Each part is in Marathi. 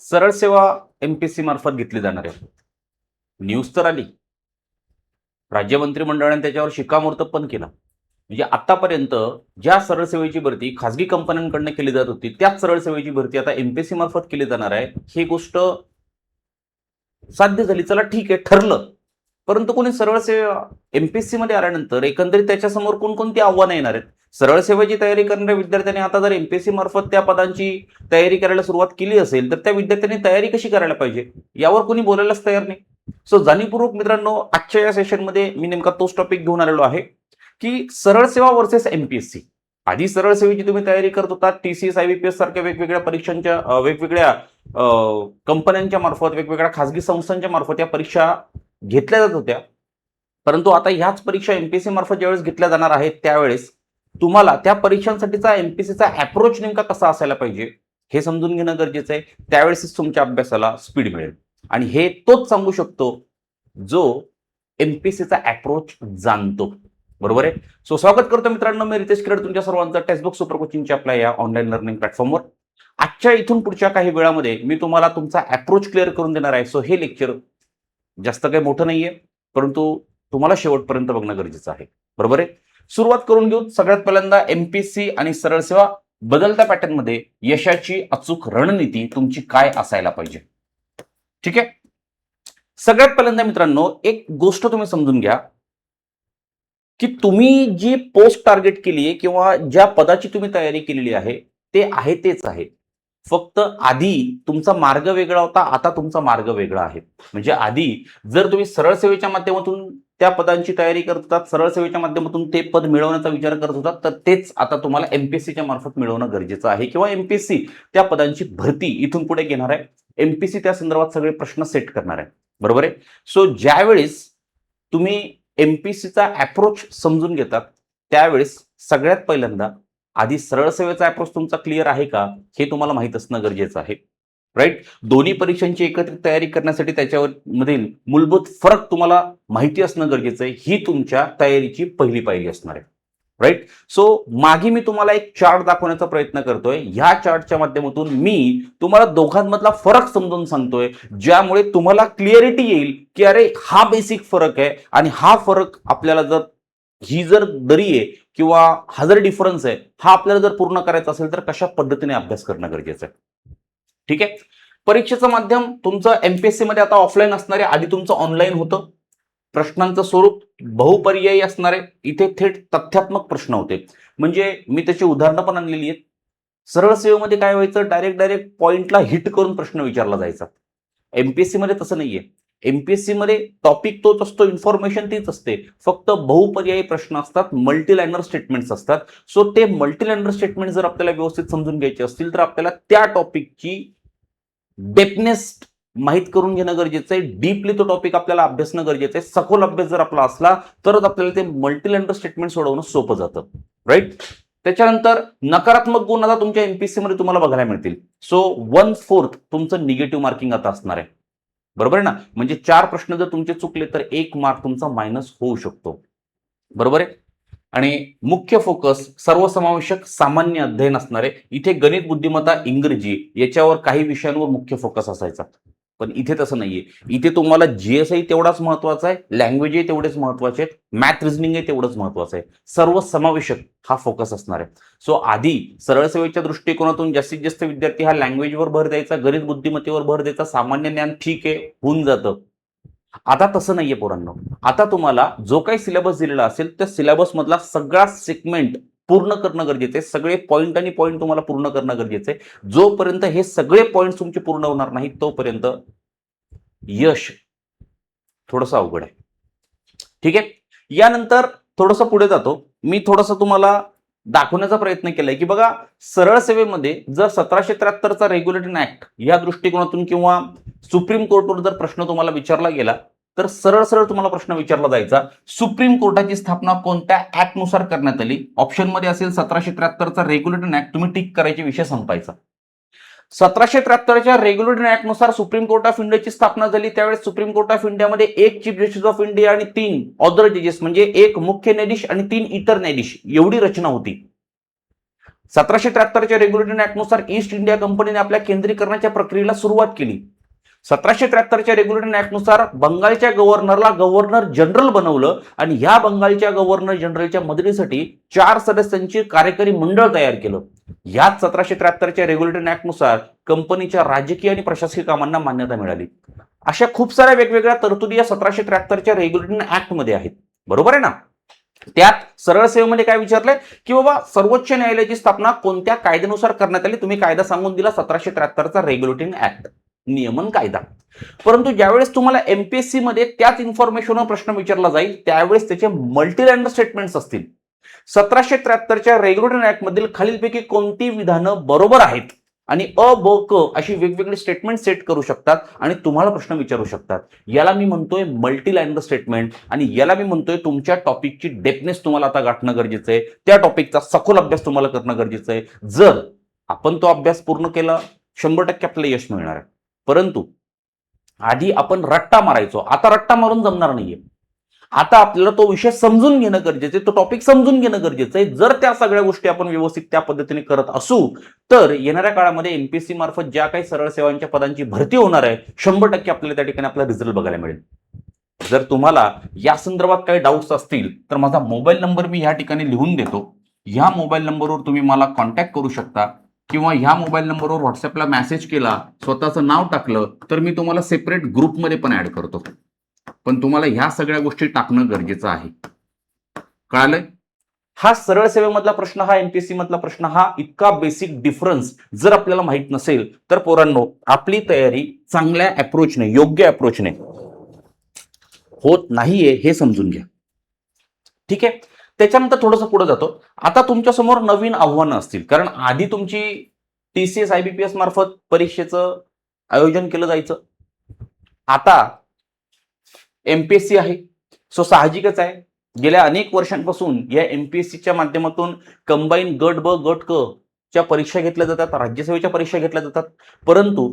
सरळ सेवा एमपीएससी मार्फत घेतली जाणार आहे. न्यूज तर आली, राज्य मंत्रिमंडळाने त्याच्यावर शिक्कामोर्तब पण केला. म्हणजे आतापर्यंत ज्या सरळ सेवेची भरती खासगी कंपन्यांकडून केली जात होती, त्याच सरळ सेवेची भरती आता एमपीएससी मार्फत केली जाणार आहे. ही गोष्ट साध्य झाली, चला ठीक आहे, ठरलं. परंतु कोणी सरळ सेवा एमपीएससी मध्ये आल्यानंतर एकंदरीत त्याच्यासमोर कोणकोणती आव्हानं येणार आहेत? सरळ सेवेची तयारी करणाऱ्या विद्यार्थ्यांनी आता जर एमपीएससी मार्फत त्या पदांची तयारी करायला सुरुवात केली असेल, तर त्या विद्यार्थ्यांनी तयारी कशी करायला पाहिजे यावर कोणी बोलायलाच तयार नाही. सो जाणीवपूर्वक मित्रांनो, आजच्या या सेशनमध्ये मी नेमका तोच टॉपिक घेऊन आलेलो आहे की सरळ सेवा वर्सेस एमपीएससी. आधी सरळ सेवेची तुम्ही तयारी करत होता, टीसीएस, आयबीपीएस सारख्या वेगवेगळ्या परीक्षांच्या वेगवेगळ्या कंपन्यांच्या मार्फत, वेगवेगळ्या खासगी संस्थांच्या मार्फत या परीक्षा घेतल्या जात होत्या. परंतु आता ह्याच परीक्षा एमपीएससी मार्फत ज्यावेळेस घेतल्या जाणार आहेत, त्यावेळेस तुम्हाला त्या परीक्षांसाठीचा एमपीएससीचा अप्रोच नेमका कसा असायला पाहिजे हे समजून घेणं गरजेचं आहे. त्यावेळेस तुमच्या अभ्यासाला स्पीड मिळेल आणि हे तोच सांगू शकतो जो एमपीएससीचा अप्रोच जाणतो. बरोबर आहे. सो स्वागत करतो मित्रांनो, मी रितेश किरड तुमच्या सर्वांचं टेक्स्टबुक सुपर कोचिंगच्या आपल्या या ऑनलाईन लर्निंग प्लॅटफॉर्मवर. आजच्या इथून पुढच्या काही वेळामध्ये मी तुम्हाला तुमचा अप्रोच क्लिअर करून देणार आहे. सो हे लेक्चर जास्त काही मोठं नाहीये, परंतु तुम्हाला शेवटपर्यंत बघणं गरजेचं आहे. बरोबर आहे. सुरुवात करून घेऊ. सगळ्यात पहिल्यांदा एमपीएससी आणि सरळ सेवा बदलत्या पॅटर्न मध्ये यशाची अचूक रणनीती तुमची काय असायला पाहिजे. ठीक आहे. सगळ्यात पहिल्यांदा मित्रांनो, एक गोष्ट तुम्ही समजून घ्या की तुम्ही जी पोस्ट टार्गेट केली आहे किंवा ज्या पदाची तुम्ही तयारी केलेली आहे ते आहे तेच आहे. फक्त आधी तुमचा मार्ग वेगळा होता, आता तुमचा मार्ग वेगळा आहे. म्हणजे आधी जर तुम्ही सरळ सेवेच्या माध्यमातून त्या पदांची तयारी करत होतात, सरळ सेवेच्या माध्यमातून ते पद मिळवण्याचा विचार करत होतात, तर तेच आता तुम्हाला एमपीएससीच्या मार्फत मिळवणं गरजेचं आहे किंवा एमपीएससी त्या पदांची भरती इथून पुढे घेणार आहे. एमपीएससी त्या संदर्भात सगळे प्रश्न सेट करणार आहे. बरोबर आहे. सो ज्यावेळेस तुम्ही एमपीएससीचा अप्रोच समजून घेतात, त्यावेळेस सगळ्यात पहिल्यांदा आधी सरळ सेवेचा अप्रोच तुमचा क्लिअर आहे का हे तुम्हाला माहित असणं गरजेचं आहे. राईट. दोन्ही परीक्षांची एकत्रित तयारी करण्यासाठी त्याच्यावर मधील मूलभूत फरक तुम्हाला माहिती असणं गरजेचं आहे. ही तुमच्या तयारीची पहिली पायरी असणार आहे. राईट. सो मागे मी तुम्हाला एक चार्ट दाखवण्याचा प्रयत्न करतोय. ह्या चार्टच्या माध्यमातून मी तुम्हाला दोघांमधला फरक समजून सांगतोय, ज्यामुळे तुम्हाला क्लिअरिटी येईल की अरे हा बेसिक फरक आहे आणि हा फरक आपल्याला जर ही जर दरी आहे किंवा हा जर डिफरन्स आहे, हा आपल्याला जर पूर्ण करायचा असेल तर कशा पद्धतीने अभ्यास करणं गरजेचं आहे. ठीक आहे. परीक्षेचं माध्यम तुमचं एमपीएससी मध्ये आता ऑफलाईन असणार आहे. आधी तुमचं ऑनलाईन होतं. प्रश्नांचं स्वरूप बहुपर्यायी असणार आहे. इथे थेट तथ्यात्मक प्रश्न होते. म्हणजे मी त्याची उदाहरणं पण आणलेली आहेत. सरळ सेवेमध्ये काय व्हायचं, डायरेक्ट पॉइंटला हिट करून प्रश्न विचारला जायचा. एमपीएससी मध्ये तसं नाहीये. एमपीएससी मध्ये टॉपिक तोच असतो, इन्फॉर्मेशन तीच असते, फक्त बहुपर्यायी प्रश्न असतात, मल्टीलाइनर स्टेटमेंट्स असतात. सो ते मल्टीलाइनर स्टेटमेंट जर आपल्याला व्यवस्थित समजून घ्यायचे असतील तर आपल्याला त्या टॉपिकची डेपनेस माहित करून घेणं गरजेचं आहे. डीपली तो टॉपिक आपल्याला अभ्यासणं गरजेचं आहे. सखोल अभ्यास जर आपला असला तरच आपल्याला ते मल्टीलाइनर स्टेटमेंट सोडवणं सोपं जातं. राईट. त्याच्यानंतर नकारात्मक गुण आता तुमच्या एमपीएससी मध्ये तुम्हाला बघायला मिळतील. सो 1/4 तुमचं निगेटिव्ह मार्किंग आता असणार आहे. बरोबर आहे ना. म्हणजे 4 प्रश्न जर तुमचे चुकले तर 1 मार्क तुमचा मायनस होऊ शकतो. बरोबर आहे. आणि मुख्य फोकस सर्वसमावेशक सामान्य अध्ययन असणार आहे. इथे गणित, बुद्धिमत्ता, इंग्रजी याच्यावर काही विषयांवर मुख्य फोकस असायचा, पण इथे तसं नाहीये. इथे तुम्हाला जीएसही तेवढाच महत्वाचा आहे, लँग्वेजही तेवढेच महत्वाचे आहेत, मॅथ रिझनिंग तेवढंच महत्वाचं आहे. सर्वसमावेशक हा फोकस असणार आहे. सो आधी सरळ सेवेच्या दृष्टिकोनातून जास्तीत जास्त विद्यार्थी हा लँग्वेजवर भर द्यायचा, गणित बुद्धिमत्तेवर भर द्यायचा, सामान्य ज्ञान ठीक आहे होऊन जातं. आता तसं नाहीये पोरांनो. आता तुम्हाला जो काही सिलेबस दिलेला असेल त्या सिलेबस मधला सगळा सेगमेंट पूर्ण करणं गरजेचं आहे. सगळे पॉईंट आणि पॉईंट तुम्हाला पूर्ण करणं गरजेचं आहे. जोपर्यंत हे सगळे पॉईंट तुमचे पूर्ण होणार नाहीत तोपर्यंत यश थोडंसं अवघड आहे. ठीक आहे. यानंतर थोडंसं पुढे जातो. मी थोडंसं तुम्हाला दाखवण्याचा प्रयत्न केलाय की बघा, सरळ सेवेमध्ये जर 1773चा रेग्युलेटिंग ऍक्ट या दृष्टिकोनातून किंवा सुप्रीम कोर्टवर जर प्रश्न तुम्हाला विचारला गेला तर सरळ सरळ तुम्हाला प्रश्न विचारला जायचा, सुप्रीम कोर्टाची स्थापना कोणत्या ऍक्ट नुसार करण्यात आली. ऑप्शन मध्ये असेल 1773चा रेग्युलेटिंग ऍक्ट, तुम्ही टिक करायचे, विषय संपायचा. 1773च्या रेग्युलेटिंग ऍक्ट नुसार सुप्रीम कोर्ट ऑफ इंडियाची स्थापना झाली. त्यावेळेस सुप्रीम कोर्ट ऑफ इंडियामध्ये 1 चीफ जस्टिस ऑफ इंडिया आणि 3 ऑदर जजेस, म्हणजे 1 मुख्य न्यायाधीश आणि 3 इतर न्यायाधीश एवढी रचना होती. 1773च्या रेग्युलेटिंग ऍक्टनुसार ईस्ट इंडिया कंपनीने आपल्या केंद्रीकरणाच्या प्रक्रियेला सुरुवात केली. 1773च्या रेग्युलेटिंग ऍक्टनुसार बंगालच्या गव्हर्नरला गव्हर्नर जनरल बनवलं आणि ह्या बंगालच्या गव्हर्नर जनरलच्या मदतीसाठी 4 सदस्यांची कार्यकारी मंडळ तयार केलं. याच 1773च्या रेग्युलेटिंग ऍक्टनुसार कंपनीच्या राजकीय आणि प्रशासकीय कामांना मान्यता मिळाली. अशा खूप साऱ्या वेगवेगळ्या तरतुदी या 1773च्या रेग्युलेटिंग ऍक्ट मध्ये आहेत. बरोबर आहे ना? त्यात सरळ सेवेमध्ये काय विचारलंय की बाबा सर्वोच्च न्यायालयाची स्थापना कोणत्या कायद्यानुसार करण्यात आली. तुम्ही कायदा सांगून दिला 1773चा रेग्युलेटिंग ऍक्ट, नियमन कायदा. परंतु ज्यावेळेस तुम्हाला एमपीएससी मध्ये त्याच इन्फॉर्मेशनवर प्रश्न विचारला जाईल त्यावेळेस त्याचे मल्टीलाईन स्टेटमेंट्स असतील. 1773च्या रेग्युलेटिंग ऍक्ट मधील खालीलपैकी कोणती विधानं बरोबर आहेत आणि अ ब क अशी वेगवेगळी स्टेटमेंट सेट करू शकतात आणि तुम्हाला प्रश्न विचारू शकतात. याला मी म्हणतोय मल्टीलाईन स्टेटमेंट आणि याला मी म्हणतोय तुमच्या टॉपिकची डेप्थनेस तुम्हाला आता गाठणं गरजेचं आहे. त्या टॉपिकचा सखोल अभ्यास तुम्हाला करणं गरजेचं आहे. जर आपण तो अभ्यास पूर्ण केला 100% आपल्याला यश मिळणार आहे. परंतु आधी आपण रट्टा मारायचो, आता रट्टा मारून जमणार नाहीये. आता आपल्याला तो विषय समजून घेणं गरजेचं आहे, तो टॉपिक समजून घेणं गरजेचं आहे. जर त्या सगळ्या गोष्टी आपण व्यवस्थित त्या पद्धतीने करत असू तर येणाऱ्या काळामध्ये एमपीएससी मार्फत ज्या काही सरळ सेवांच्या पदांची भरती होणार आहे 100% आपल्याला त्या ठिकाणी आपला रिझल्ट बघायला मिळेल. जर तुम्हाला या संदर्भात काही डाऊट्स असतील तर माझा मोबाईल नंबर मी ह्या ठिकाणी लिहून देतो. ह्या मोबाईल नंबरवर तुम्ही मला कॉन्टॅक्ट करू शकता किंवा ह्या मोबाईल नंबरवर व्हॉट्सअपला मेसेज केला, स्वतःचं नाव टाकलं तर मी तुम्हाला सेपरेट ग्रुपमध्ये पण ऍड करतो. पण तुम्हाला ह्या सगळ्या गोष्टी टाकणं गरजेचं आहे. कळालंय? हा सरळ सेवेमधला प्रश्न, हा एमपीएससी मधला प्रश्न, हा इतका बेसिक डिफरन्स जर आपल्याला माहित नसेल तर पोरांनो आपली तयारी चांगल्या अप्रोचने, योग्य अप्रोचने होत नाहीये हे समजून घ्या. ठीक आहे? त्याच्यानंतर थोडंसं पुढे जातो. आता तुमच्या समोर नवीन आव्हानं असतील, कारण आधी तुमची टीसीएस आयबीपीएस मार्फत परीक्षेचं आयोजन केलं जायचं. आता एमपीएससी आहे. सो साहजिकच आहे गेल्या अनेक वर्षांपासून या एमपीएससीच्या माध्यमातून कंबाईन गट ब गट क च्या परीक्षा घेतल्या जातात, राज्यसेवेच्या परीक्षा घेतल्या जातात. परंतु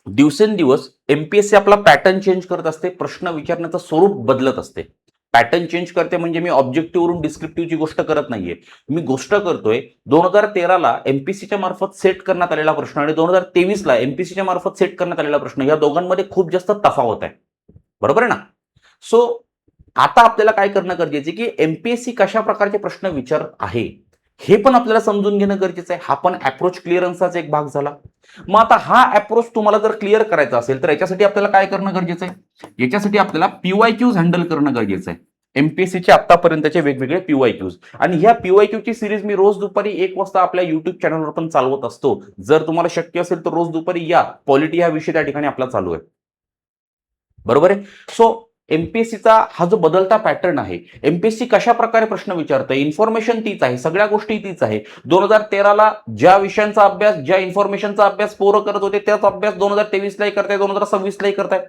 दिवसेंदिवस एमपीएससी आपला पॅटर्न चेंज करत असते, प्रश्न विचारण्याचं स्वरूप बदलत असते. पॅटर्न चेंज करते म्हणजे मी ऑब्जेक्टिव्हवरून डिस्क्रिप्टिव्हची गोष्ट करत नाहीये. मी गोष्ट करतोय 2013ला एमपीएससीच्या मार्फत सेट करण्यात आलेला प्रश्न आणि 2023ला एमपीएससीच्या मार्फत सेट करण्यात आलेला प्रश्न, या दोघांमध्ये खूप जास्त तफावत आहे. बरोबर आहे ना? सो आता आपल्याला काय करणं गरजेचं की एमपीएससी कशा प्रकारचे प्रश्न विचारत आहे हे पण आपल्याला समजून घेणं गरजेचं आहे. हा पण अप्रोच क्लिअरन्सचा एक भाग झाला. मग आता हा अप्रोच तुम्हाला जर क्लिअर करायचा असेल तर याच्यासाठी आपल्याला काय करणं गरजेचं आहे? याच्यासाठी आपल्याला पीवायक्यूज हँडल करणं गरजेचं आहे. एमपीएससीचे आतापर्यंतचे वेगवेगळे पीवायक्यूज, आणि ह्या पीवायक्यूची सिरीज मी रोज दुपारी 1 वाजता आपल्या युट्यूब चॅनलवर पण चालवत असतो. जर तुम्हाला शक्य असेल तर रोज दुपारी या. पॉलिटी हा विषय त्या ठिकाणी आपला चालू आहे. बरोबर आहे? सो एमपीएससीचा हा जो बदलता पॅटर्न आहे, एमपीएससी कशा प्रकारे प्रश्न विचारतंय, इन्फॉर्मेशन तीच आहे, सगळ्या गोष्टी तीच आहे. 2013ला ज्या विषयांचा अभ्यास, ज्या इन्फॉर्मेशनचा अभ्यास पोरं करत होते त्याच अभ्यास 2023लाही करताय, 2026लाही करताय.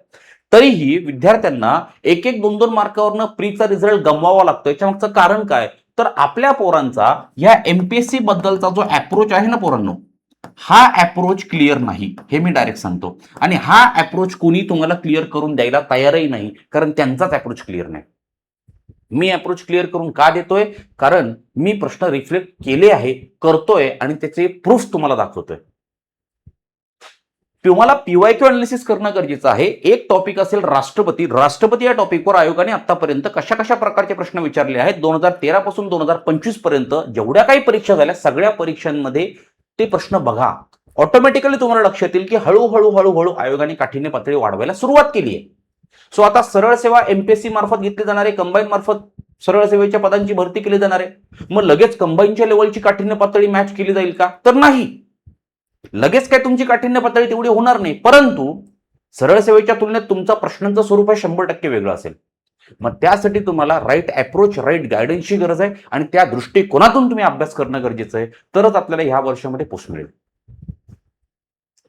तरीही विद्यार्थ्यांना 1-1, 2-2 मार्कावरनं प्रीचा रिझल्ट गमवावा लागतो. याच्यामागचं कारण काय? तर आपल्या पोरांचा ह्या एमपीएससी बद्दलचा जो अप्रोच आहे ना पोरांनो, हा अप्रोच क्लिअर नाही, हे मी डायरेक्ट सांगतो. आणि हा अप्रोच कोणी तुम्हाला क्लिअर करून द्यायला तयारही नाही, कारण त्यांचाच अप्रोच क्लिअर नाही. मी अप्रोच क्लिअर करून का देतोय? कारण मी प्रश्न रिफ्लेक्ट केले आहे, करतोय आणि त्याचे प्रूफ तुम्हाला दाखवतोय. तुम्हाला पीवायक्यू अनालिसिस करणं गरजेचं आहे. एक टॉपिक असेल राष्ट्रपती. राष्ट्रपती या टॉपिकवर आयोगाने आतापर्यंत कशा कशा प्रकारचे प्रश्न विचारले आहेत 2013 पासून 2025 पर्यंत जेवढ्या काही परीक्षा झाल्या सगळ्या परीक्षांमध्ये ते प्रश्न बघा. ऑटोमॅटिकली तुम्हाला लक्षात येईल की हळूहळू हळूहळू आयोगाने काठीण्य पातळी वाढवायला सुरुवात केली आहे. सो आता सरळ सेवा एमपीएससी मार्फत घेतली जाणारे, कंबाईन मार्फत सरळ सेवेच्या पदांची भरती केली जाणार आहे. मग लगेच कंबाईनच्या लेवलची काठीण्य पातळी मॅच केली जाईल का? तर नाही. लगेच काय तुमची काठीण्य पातळी तेवढी होणार नाही. परंतु सरळ सेवेच्या तुलनेत तुमचा प्रश्नांचं स्वरूप हे 100% वेगळं असेल. मग त्यासाठी तुम्हाला राईट अप्रोच, राईट गायडन्सची गरज आहे आणि त्या दृष्टिकोनातून तुम्ही अभ्यास करणं गरजेचं आहे. तरच आपल्याला ह्या वर्षामध्ये पोस्ट मिळेल.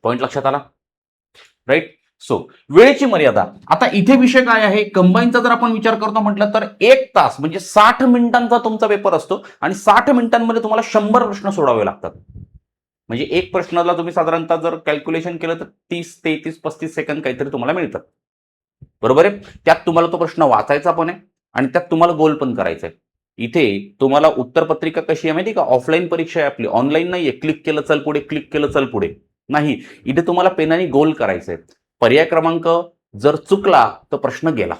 पॉइंट लक्षात आला? राईट? सो वेळेची मर्यादा. आता इथे विषय काय आहे? कंबाईनचा जर आपण विचार करतो म्हटलं तर 1 तास म्हणजे 60 मिनिटांचा तुमचा पेपर असतो आणि 60 मिनिटांमध्ये तुम्हाला 100 प्रश्न सोडावे लागतात. म्हणजे एक प्रश्नाला तुम्ही साधारणतः जर कॅल्क्युलेशन केलं तर 30, 33, 35 सेकंद काहीतरी तुम्हाला मिळतात. बरोबर आहे? त्यात तुम्हाला तो प्रश्न वाचायचा पण आहे आणि त्यात तुम्हाला गोल पण करायचा आहे. इथे तुम्हाला उत्तरपत्रिका कशी आहे माहिती का, ऑफलाईन परीक्षा आहे आपली, ऑनलाईन नाहीये क्लिक केलं चल पुढे, क्लिक केलं चल पुढे नाही. इथे तुम्हाला पेनाने गोल करायचंय. पर्याय क्रमांक जर चुकला तर प्रश्न गेला.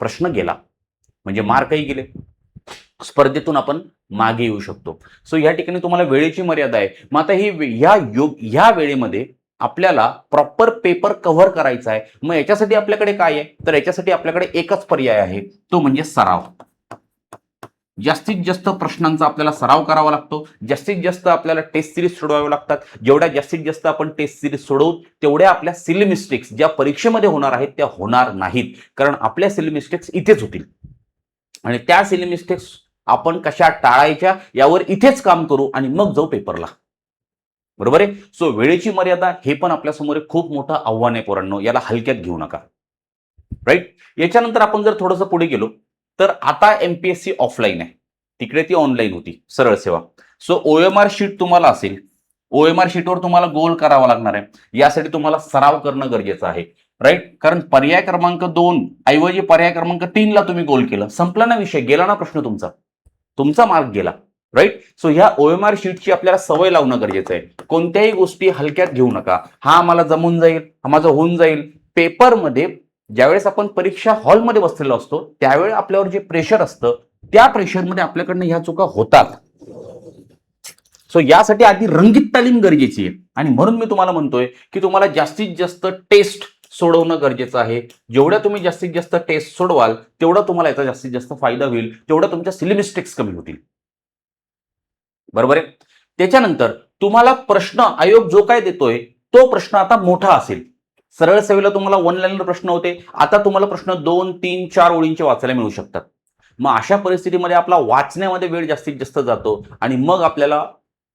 प्रश्न गेला म्हणजे मार्कही गेले, स्पर्धेतून आपण मागे येऊ शकतो. सो या ठिकाणी तुम्हाला वेळेची मर्यादा आहे. मग आता ह्या वेळेमध्ये आपल्याला प्रॉपर पेपर कव्हर करायचा आहे. मग याच्यासाठी आपल्याकडे काय आहे, तर याच्यासाठी आपल्याकडे एकच पर्याय आहे, तो म्हणजे सराव. जास्तीत जास्त प्रश्नांचा आपल्याला सराव करावा लागतो. जास्तीत जास्त आपल्याला टेस्ट सिरीज सोडवाव्या लागतात. जेवढ्या जास्तीत जास्त आपण टेस्ट सिरीज सोडवू तेवढ्या आपल्या सिली मिस्टेक्स ज्या परीक्षेमध्ये होणार आहेत त्या होणार नाहीत. कारण आपल्या सिली मिस्टेक्स इथेच होतील आणि त्या सिली मिस्टेक्स आपण कशा टाळायच्या यावर इथेच काम करू आणि मग जाऊ पेपरला. बरोबर आहे. सो वेळेची मर्यादा हे पण आपल्या समोर खूप मोठं आव्हान आहे पोरांनो, याला हलक्यात घेऊ नका. राईट. याच्यानंतर आपण जर थोडंसं पुढे गेलो तर आता एमपीएससी ऑफलाईन आहे, तिकडे ती ऑनलाईन होती सरळ सेवा. सो ओएमआर शीट तुम्हाला असेल, ओएमआर शीटवर तुम्हाला गोल करावा लागणार आहे. यासाठी तुम्हाला सराव करणं गरजेचं आहे. राईट. कारण पर्याय क्रमांक 2 ऐवजी पर्याय क्रमांक 3 ला तुम्ही गोल केलं, संपला ना विषय, गेला ना प्रश्न तुमचा, तुमचा मार्क गेला. राईट. सो ह्या ओएमआर शीटची आपल्याला सवय लावणं गरजेचं आहे. कोणत्याही गोष्टी हलक्यात घेऊ नका. हा मला जमून जाईल, हा माझं होऊन जाईल. पेपरमध्ये ज्यावेळेस आपण परीक्षा हॉलमध्ये बसलेलो असतो त्यावेळी आपल्यावर जे प्रेशर असतं त्या प्रेशरमध्ये आपल्याकडनं ह्या चुका होतात. सो यासाठी आधी रंगीत तालीम गरजेची आहे आणि म्हणून मी तुम्हाला म्हणतोय की तुम्हाला जास्तीत जास्त टेस्ट सोडवणं गरजेचं आहे. जेवढ्या तुम्ही जास्तीत जास्त टेस्ट सोडवाल तेवढा तुम्हाला याचा जास्तीत जास्त फायदा होईल, तेवढा तुमच्या सिली मिस्टेक्स कमी होतील. बरोबर आहे. त्याच्यानंतर तुम्हाला प्रश्न आयोग जो काय देतोय तो प्रश्न आता मोठा असेल. सरळ सेवेला तुम्हाला वन लाईनर प्रश्न होते, आता तुम्हाला प्रश्न 2, 3, 4 ओळींचे वाचायला मिळू शकतात. मग अशा परिस्थितीमध्ये आपला वाचण्यामध्ये वेळ जास्तीत जास्त जातो आणि मग आपल्याला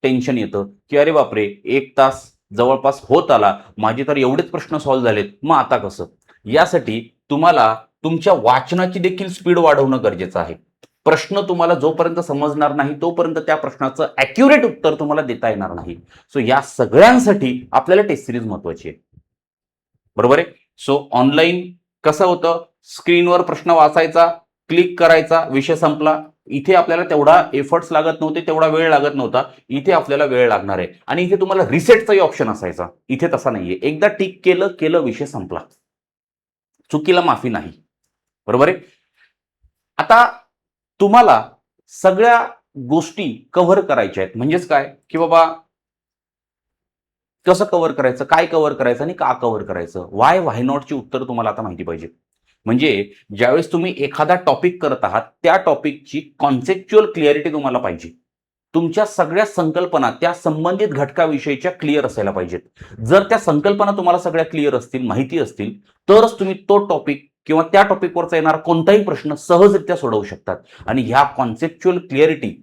टेन्शन येतं की अरे बापरे, 1 तास जवळपास होत आला, माझे तर एवढेच प्रश्न सॉल्व्ह झालेत, मग आता कसं. यासाठी तुम्हाला तुमच्या वाचनाची देखील स्पीड वाढवणं गरजेचं आहे. प्रश्न तुम्हाला जोपर्यंत समजणार नाही तोपर्यंत त्या प्रश्नाचं ॲक्युरेट उत्तर तुम्हाला देता येणार नाही. सो या सगळ्यांसाठी आपल्याला टेस्ट सिरीज महत्वाची आहे. बरोबर आहे. सो ऑनलाईन कसं होतं, स्क्रीनवर प्रश्न वाचायचा, क्लिक करायचा, विषय संपला. इथे आपल्याला तेवढा एफर्ट्स लागत नव्हते, तेवढा वेळ लागत नव्हता. इथे आपल्याला वेळ लागणार आहे आणि इथे तुम्हाला रिसेटचाही ऑप्शन असायचा. इथे तसा नाहीये, एकदा टिक केलं विषय संपला, चुकीला माफी नाही. बरोबर आहे. आता तुम्हाला सगळ्या गोष्टी कव्हर करायच्या आहेत. म्हणजेच काय की बाबा कसं कव्हर करायचं, काय कव्हर करायचं आणि का कव्हर करायचं, व्हाय नॉटची उत्तर तुम्हाला आता माहिती पाहिजे. म्हणजे ज्यावेळेस तुम्ही एखादा टॉपिक करत आहात त्या टॉपिकची कॉन्सेप्च्युअल क्लिअरिटी तुम्हाला पाहिजे. तुमच्या सगळ्या संकल्पना त्या संबंधित घटकाविषयीच्या क्लिअर असायला पाहिजेत. जर त्या संकल्पना तुम्हाला सगळ्या क्लिअर असतील, माहिती असतील, तरच तुम्ही तो टॉपिक किंवा त्या टॉपिकवरचा येणारा कोणताही प्रश्न सहजरित्या सोडवू शकतात. आणि ह्या कॉन्सेप्च्युअल क्लिअरिटी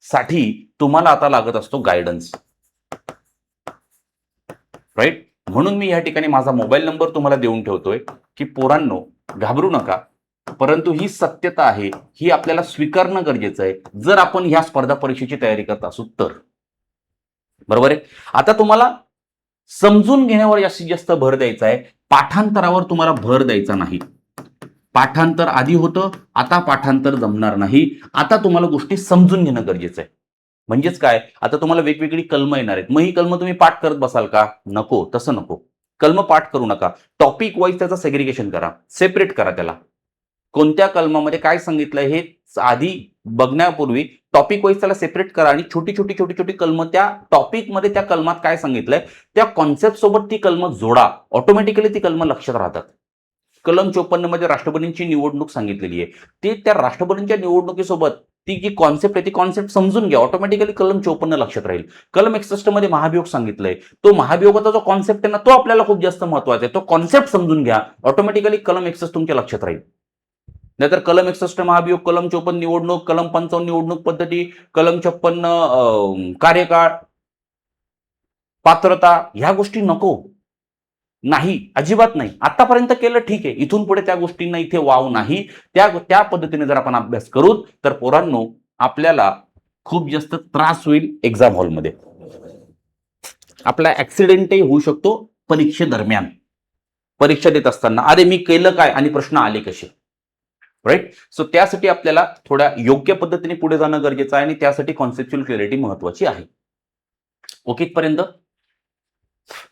साठी तुम्हाला आता लागत असतो गायडन्स. राईट. म्हणून मी या ठिकाणी माझा मोबाईल नंबर तुम्हाला देऊन ठेवतोय की पोरांनो घाबरू नका, परंतु ही सत्यता आहे, ही आपल्याला स्वीकारणं गरजेचं आहे जर आपण ह्या स्पर्धा परीक्षेची तयारी करत असू तर. बरोबर आहे. आता तुम्हाला समजून घेण्यावर जास्तीत जास्त भर द्यायचा आहे, पाठांतरावर तुम्हाला भर द्यायचा नाही. पाठांतर आधी होतं, आता पाठांतर जमणार नाही. आता तुम्हाला गोष्टी समजून घेणं गरजेचं आहे. म्हणजेच काय, आता तुम्हाला वेगवेगळी कलम येणार आहेत, मग ही कलम तुम्ही पाठ करत बसाल का, नको, तसं नको. कलम पाठ करू नका, टॉपिक वाईज त्याचं सेग्रिगेशन करा, सेपरेट करा त्याला. कोणत्या कलमामध्ये काय सांगितलंय हे आधी बघण्यापूर्वी टॉपिक वाईज त्याला सेपरेट करा आणि छोटी छोटी छोटी छोटी कलम त्या टॉपिकमध्ये त्या कलमात काय सांगितलंय त्या कॉन्सेप्ट सोबत ती कलम जोडा, ऑटोमॅटिकली ती कलम लक्षात राहतात. कलम 54 मध्ये राष्ट्रपतींची निवडणूक सांगितलेली आहे, ते त्या राष्ट्रपतींच्या निवडणुकीसोबत ती जी कॉन्सेप्ट आहे ती कॉन्सेप्ट समजून घ्या, ऑटोमॅटिकली कलम 54 लक्षात राहील. कलम 61 मध्ये महाभियोग सांगितलंय, तो महाभियोगाचा जो कॉन्सेप्ट आहे ना तो आपल्याला खूप जास्त महत्वाचा आहे, तो कॉन्सेप्ट समजून घ्या, ऑटोमॅटिकली कलम 61 तुमच्या लक्षात राहील. नाहीतर कलम 61 महाभियोग, कलम 54 निवडणूक, कलम 55 निवडणूक पद्धती, कलम 56 कार्यकाळ, पात्रता, ह्या गोष्टी नको. नाही, अजिबात नाही. आतापर्यंत केलं ठीक आहे, इथून पुढे त्या गोष्टींना इथे वाव नाही. त्या पद्धतीने जर आपण अभ्यास करू तर पोरांनो आपल्याला खूप जास्त त्रास होईल एक्झाम हॉलमध्ये. आपला ऍक्सिडेंटही होऊ शकतो परीक्षेदरम्यान, परीक्षा देत असताना. अरे मी केलं काय आणि प्रश्न आले कसे. राईट. सो त्यासाठी आपल्याला थोड्या योग्य पद्धतीने पुढे जाणं गरजेचं आहे आणि त्यासाठी कॉन्सेप्च्युअल क्लॅरिटी महत्वाची आहे. ओके पर्यंत.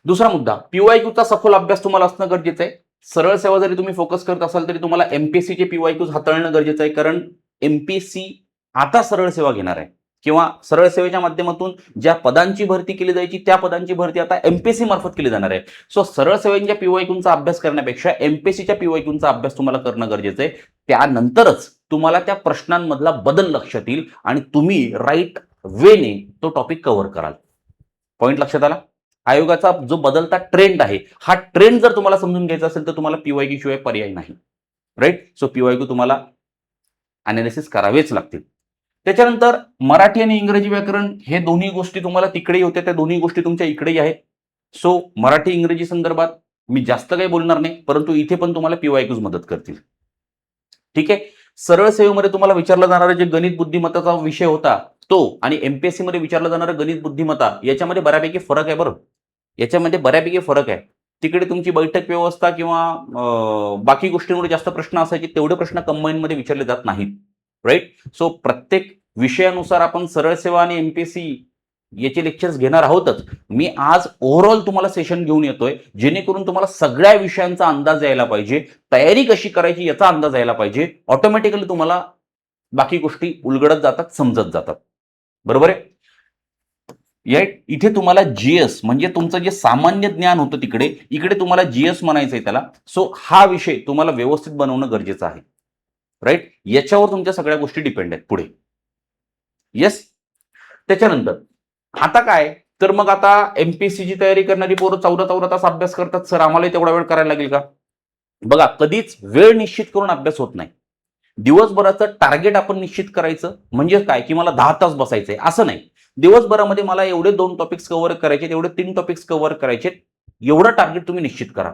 दुसरा मुद्दा, पीवायक्यूचा सखोल अभ्यास तुम्हाला असणं गरजेचं आहे. सरळ सेवा जरी तुम्ही फोकस करत असाल तरी तुम्हाला एमपीएससीचे पीवायक्यूज हाताळणं गरजेचं आहे, कारण एमपीएससी आता सरळ सेवा घेणार आहे किंवा सरळ सेवेच्या माध्यमातून ज्या पदांची भरती केली जायची त्या पदांची भरती आता एमपीएससी मार्फत केली जाणार आहे. सो सरळ सेवेच्या पीवायक्यूचा अभ्यास करण्यापेक्षा एमपीएससीच्या पीवायक्यूचा अभ्यास तुम्हाला करणं गरजेचं आहे. त्यानंतरच तुम्हाला त्या प्रश्नांमधला बदल लक्षात येईल आणि तुम्ही राईट वेने तो टॉपिक कव्हर कराल. पॉईंट लक्षात आला. आयोगाचा जो बदलता ट्रेंड आहे, हा ट्रेंड जर तुम्हाला समजून घ्यायचा असेल तर तुम्हाला पीवायक्यू शिवाय पर्याय नाही. राईट. सो पीवायक्यू तुम्हाला अनालिसिस करावेच लागतील. त्याच्यानंतर मराठी आणि इंग्रजी व्याकरण हे दोन्ही गोष्टी तुम्हाला तिकडेही होत्या, त्या दोन्ही गोष्टी तुमच्या इकडेही आहेत. सो मराठी इंग्रजी संदर्भात मी जास्त काही बोलणार नाही, परंतु इथे पण तुम्हाला पीवायक्यूज मदत करतील. ठीक आहे. सरळ सेवेमध्ये तुम्हाला विचारला जाणारा जे गणित बुद्धिमत्ताचा विषय होता तो आणि एमपीएससी मध्ये विचारलं जाणारं गणित बुद्धिमत्ता याच्यामध्ये बऱ्यापैकी फरक आहे. बरं, याच्यामध्ये बऱ्यापैकी फरक आहे. तिकडे तुमची बैठक व्यवस्था किंवा बाकी गोष्टींवर जास्त प्रश्न असायचे, तेवढे प्रश्न कंबाईन मध्ये विचारले जात नाहीत. राईट. सो प्रत्येक विषयानुसार आपण सरळ सेवा आणि एमपीएससी याचे लेक्चर्स घेणार आहोतच. मी आज ओव्हरऑल तुम्हाला सेशन घेऊन येतोय जेणेकरून तुम्हाला सगळ्या विषयांचा अंदाज यायला पाहिजे, तयारी कशी करायची याचा अंदाज यायला पाहिजे. ऑटोमॅटिकली तुम्हाला बाकी गोष्टी उलगडत जातात, समजत जातात. बरोबर आहे. इथे तुम्हाला जीएस म्हणजे तुमचं जे सामान्य ज्ञान होतं तिकडे, इकडे तुम्हाला जीएस म्हणायचंय त्याला. सो हा विषय तुम्हाला व्यवस्थित बनवणं गरजेचं आहे. राईट. याच्यावर तुमच्या सगळ्या गोष्टी डिपेंड आहेत पुढे. येस. त्याच्यानंतर आता काय तर मग आता एमपीएससीची तयारी करणारी पोरं 14 तास अभ्यास करतात. सर आम्हाला तेवढा वेळ करायला लागेल का? बघा, कधीच वेळ निश्चित करून अभ्यास होत नाही. दिवसभराचं टार्गेट आपण निश्चित करायचं, म्हणजे काय की मला 10 तास बसायचंय असं नाही. दिवसभरामध्ये मला एवढे 2 टॉपिक्स कव्हर करायचे, एवढे 3 टॉपिक्स कव्हर करायचे, एवढं टार्गेट तुम्ही निश्चित करा.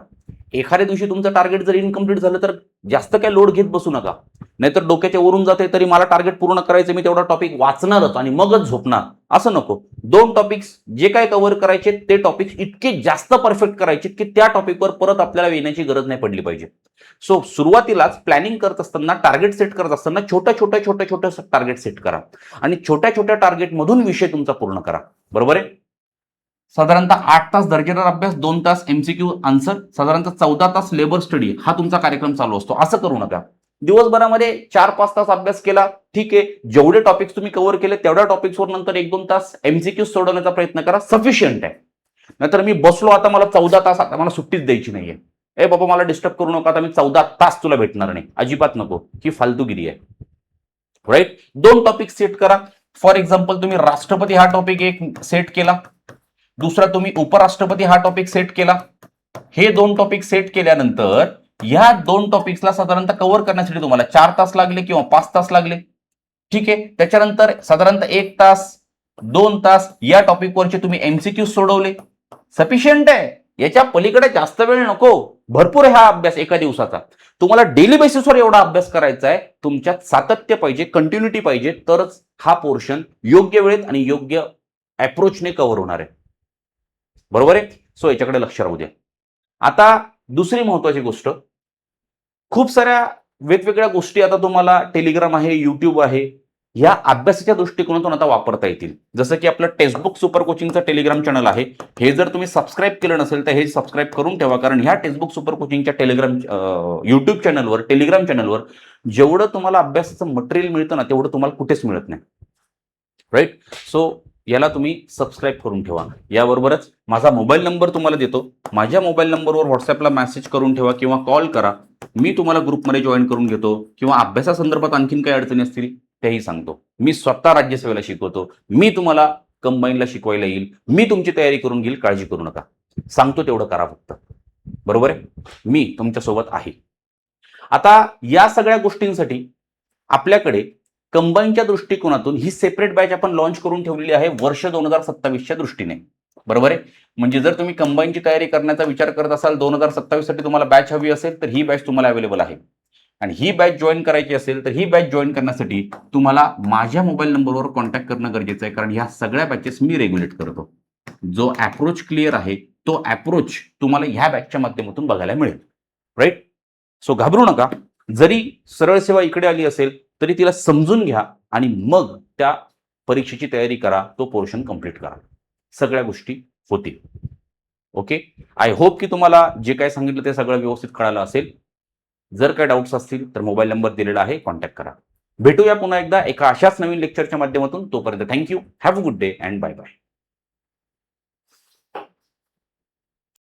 एखाद्या दिवशी तुमचं टार्गेट जर इनकम्प्लीट झालं तर जास्त काय लोड घेत बसू नका. नाहीतर डोक्याच्या वरून जाते तरी मला टार्गेट पूर्ण करायचं, मी तेवढा टॉपिक वाचणारच आणि मगच झोपणार, असं नको. 2 टॉपिक्स जे काय कव्हर करायचे ते टॉपिक्स इतके जास्त परफेक्ट करायचे की त्या टॉपिकवर परत आपल्याला येण्याची गरज नाही पडली पाहिजे. सो सुरुवातीलाच प्लॅनिंग करत असताना, टार्गेट सेट करत असताना छोट्या टार्गेट सेट करा आणि छोट्या टार्गेट मधून विषय तुमचा पूर्ण करा. बरोबर आहे. साधारणतः 8 तास दर्जेदार अभ्यास, 2 तास एमसीक्यू आन्सर, साधारणतः 14 तास लेबर स्टडी हा तुमचा कार्यक्रम चालू असतो. असं करू नका. दिवसभरामध्ये 4-5 तास अभ्यास केला, ठीक आहे. जेवढे टॉपिक्स तुम्ही कव्हर केले तेवढ्या टॉपिक्सवर नंतर 1-2 तास एमसीक्यू सोडवण्याचा प्रयत्न करा, सफिशियंट आहे. नाहीतर मी बसलो आता मला 14 तास, आता मला सुट्टीच द्यायची नाहीये, ए बाबा मला डिस्टर्ब करू नका, आता मी 14 तास तुला भेटणार नाही, अजिबात नको, ही फालतूगिरी आहे. राईट. 2 टॉपिक सेट करा. फॉर एक्झाम्पल तुम्ही राष्ट्रपती हा टॉपिक एक सेट केला, दुसरा तुम्ही उपराष्ट्रपती हा टॉपिक सेट केला. हे 2 टॉपिक सेट केल्यानंतर ह्या 2 टॉपिक्सला साधारणतः कव्हर करण्यासाठी तुम्हाला 4 तास लागले किंवा 5 तास लागले. ठीक आहे. त्याच्यानंतर साधारणतः 1 तास 2 तास या टॉपिकवरचे तुम्ही एमसीक्यू सोडवले, सफिशियंट आहे. याच्या पलीकडे जास्त वेळ नको. भरपूर आहे हा अभ्यास एका दिवसाचा. तुम्हाला डेली बेसिसवर एवढा अभ्यास करायचा आहे. तुमच्यात सातत्य पाहिजे, कंटिन्युटी पाहिजे, तरच हा पोर्शन योग्य वेळेत आणि योग्य अप्रोचने कव्हर होणार आहे. बरोबर आहे. सो याच्याकडे लक्ष राहू द्या. आता दुसरी महत्वाची गोष्ट, खूप साऱ्या वेगवेगळ्या गोष्टी आता तुम्हाला टेलिग्राम आहे, युट्यूब आहे, ह्या अभ्यासाच्या दृष्टिकोनातून आता वापरता येतील. जसं की आपलं टेक्स्टबुक सुपर कोचिंगचं टेलिग्राम चॅनल आहे. हे जर तुम्ही सबस्क्राईब केलं नसेल तर हे सबस्क्राईब करून ठेवा, कारण ह्या टेक्स्टबुक सुपर कोचिंगच्या टेलिग्राम युट्यूब चॅनलवर, टेलिग्राम चॅनलवर जेवढं तुम्हाला अभ्यासाचं मटेरियल मिळतं ना तेवढं तुम्हाला कुठेच मिळत नाही. राईट. सो याला तुम्ही सबस्क्राईब करून ठेवा. याबरोबरच माझा मोबाईल नंबर तुम्हाला देतो. माझ्या मोबाईल नंबरवर व्हॉट्सअपला मेसेज करून ठेवा किंवा कॉल करा. मी तुम्हाला ग्रुपमध्ये जॉईन करून घेतो किंवा अभ्यासासंदर्भात आणखीन काही अडचणी असतील तेही सांगतो. मी स्वतः राज्यसेवेला शिकवतो. मी तुम्हाला कंबाईनला शिकवायला येईल. मी तुमची तयारी करून घेईल, काळजी करू नका. सांगतो तेवढं करा फक्त. बरोबर आहे. मी तुमच्यासोबत आहे. आता या सगळ्या गोष्टींसाठी आपल्याकडे कंबाईनच्या दृष्टिकोनातून ही सेपरेट बॅच आपण लॉन्च करून ठेवलेली आहे वर्ष 2027च्या दृष्टीने. बरोबर आहे. म्हणजे जर तुम्ही कंबाईनची तयारी करण्याचा विचार करत असाल 2027 साठी तुम्हाला बॅच हवी असेल तर ही बॅच तुम्हाला अवेलेबल आहे. आणि ही बॅच जॉईन करायची असेल तर ही बॅच जॉईन करण्यासाठी तुम्हाला माझ्या मोबाईल नंबरवर कॉन्टॅक्ट करणं गरजेचं आहे, कारण ह्या सगळ्या बॅचेस मी रेग्युलेट करतो. जो अप्रोच क्लिअर आहे तो अप्रोच तुम्हाला ह्या बॅचच्या माध्यमातून बघायला मिळेल. राईट. सो घाबरू नका. जरी सरळ सेवा इकडे आली असेल तरी तिला समजून घ्या आणि मग त्या परीक्षेची तयारी करा, तो पोर्शन कंप्लीट करा. सगळ्या गोष्टी होतील. ओके. आय होप की तुम्हाला जे काही सांगितलं ते सगळं व्यवस्थित कळालं असेल. जर काही डाऊट्स असतील तर मोबाईल नंबर दिलेला आहे, कॉन्टॅक्ट करा. भेटूया पुन्हा एकदा एका अशाच नवीन लेक्चरच्या माध्यमातून. तोपर्यंत thank you. Have a good day and bye bye.